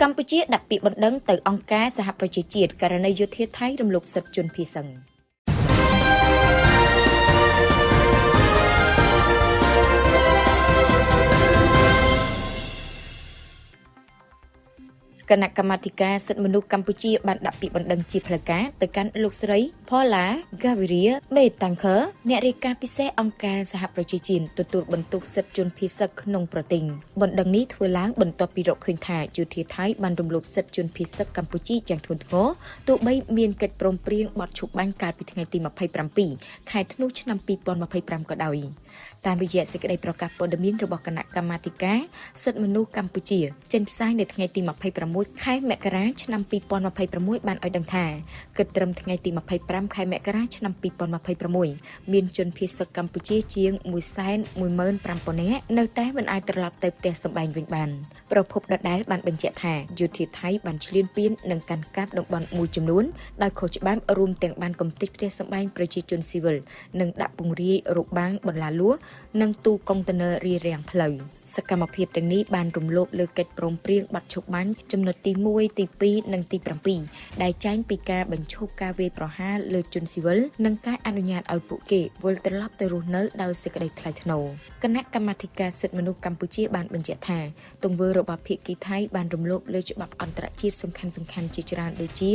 កម្ពុជាដាក់ពាក្យបណ្ដឹងទៅអង្គការសហប្រជាជាតិករណីយោធាថៃរំលោភសិទ្ធិជនភៀសសិង្ហគណៈកម្មាធិការសិទ្ធិមនុស្សកម្ពុជាបានដាក់ពាក្យបណ្ដឹងជាផ្លូវការទៅកាន់លោកស្រី Paula Gaviria Betancur អ្នករាយការណ៍ពិសេសអង្គការសហប្រជាជាតិទទួលបន្ទុកសិទ្ធិជនភៀសសិង្ហក្នុងប្រទេសបណ្ដឹងនេះធ្វើឡើងបន្ទាប់ពីរកឃើញថាយោធាថៃបានរំលោភសិទ្ធិជនភៀសសិង្ហកម្ពុជាយ៉ាងធ្ងន់ធ្ងរទោះបីមានកិច្ចព្រមព្រៀងបទឈប់បាញ់កាលពីថ្ងៃទី27ខែធ្នូឆ្នាំ2025ក៏ដោយតាមរយៈសេចក្តីប្រកាសព័ត៌មានរបស់គណៈកម្មាធិការសិទ្ធិមនុស្សកម្ពុជាចេញផ្សាយនៅថ្ងៃទី26ខែមករាឆ្នាំ2026បានឲ្យដឹងថាគិតត្រឹមថ្ងៃទី25ខែមករាឆ្នាំ2026មានជនភៀសសិង្ហកម្ពុជាជាង 115,000 នាក់នៅតែមិនអាចត្រឡប់ទៅផ្ទះសម្បែងវិញបានប្រភពដដែលបានបញ្ជាក់ថាយោធាថៃបានឈ្លានពាននិងកាន់កាប់តំបន់មួយចំនួនដោយខុសច្បាប់រួមទាំងបានកំទេចផ្ទះសម្បែងប្រជាជនស៊ីវិលនិងដាក់ពង្រាយរបាំងបន្លាលួសនិងទូកុងតឺន័ររារាំងផ្លូវសកម្មភាពទាំងនេះបានរំលោភលើកិច្ចព្រមព្រៀងបទឈប់បាញ់ចំណុចទី1ទី2និងទី7ដែលចែងពីការបញ្ឈប់ការវាយប្រហារលើជនស៊ីវិលនិងការអនុញ្ញាតឲ្យពួកគេវិលត្រឡប់ទៅរស់នៅដោយសេចក្តីថ្លៃថ្នូរគណៈកម្មាធិការសិទ្ធិមនុស្សកម្ពុជាបានបញ្ជាក់ថាទង្វើរបស់ភាគីថៃបានរំលោភលើច្បាប់អន្តរជាតិសំខាន់ៗជាច្រើនដូចជា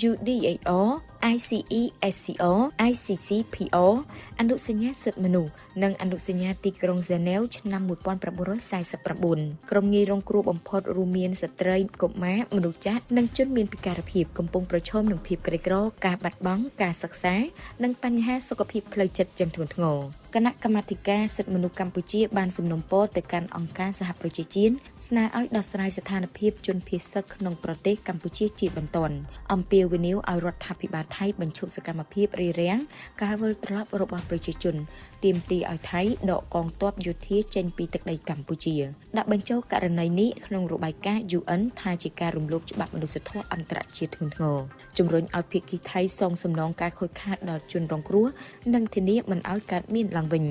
UDAR ICESCR ICCPR អនុសញ្ញាសិទ្ធិមនុស្សនិងអនុសញ្ញាទីក្រុងហ្សឺណែវឆ្នាំ1949ក្រុមងាយរងគ្រោះបំផុតរួមមានស្ត្រីកុមារមនុស្សចាស់និងជនមានពិការភាពកំពុងប្រឈមនឹងភាពក្រីក្រការបាត់បង់ការសិក្សានិងបញ្ហាសុខភាពផ្លូវចិត្តយ៉ាងធ្ងន់ធ្ងរគណៈកម្មាធិការសិទ្ធិមនុស្សកម្ពុជាបានសំណូមពរទៅកាន់អង្គការសហប្រជាជាតិស្នើឲ្យដោះស្រាយស្ថានភាពជនភៀសសិង្ហក្នុងប្រទេសកម្ពុជាជាបន្ទាន់អំពាវនាវឲ្យរដ្ឋាភិបាលថៃបញ្ឈប់សកម្មភាពរារាំងការវិលត្រឡប់របស់ប្រជាជនទាមទារឲ្យថៃដកកងទ័ពយោធាចេញពីទឹកដីកម្ពុជាដាក់បញ្ចូលករណីនេះក្នុងរបាយការណ៍ UN ថាជាការរំលោភច្បាប់មនុស្សធម៌អន្តរជាតិធ្ងន់ធ្ងរជំរុញឲ្យភាគីថៃសងសំណងការខូចខាតដល់ជនរងគ្រោះនិងធានាមិនឲ្យកើតមានឡើងវិញ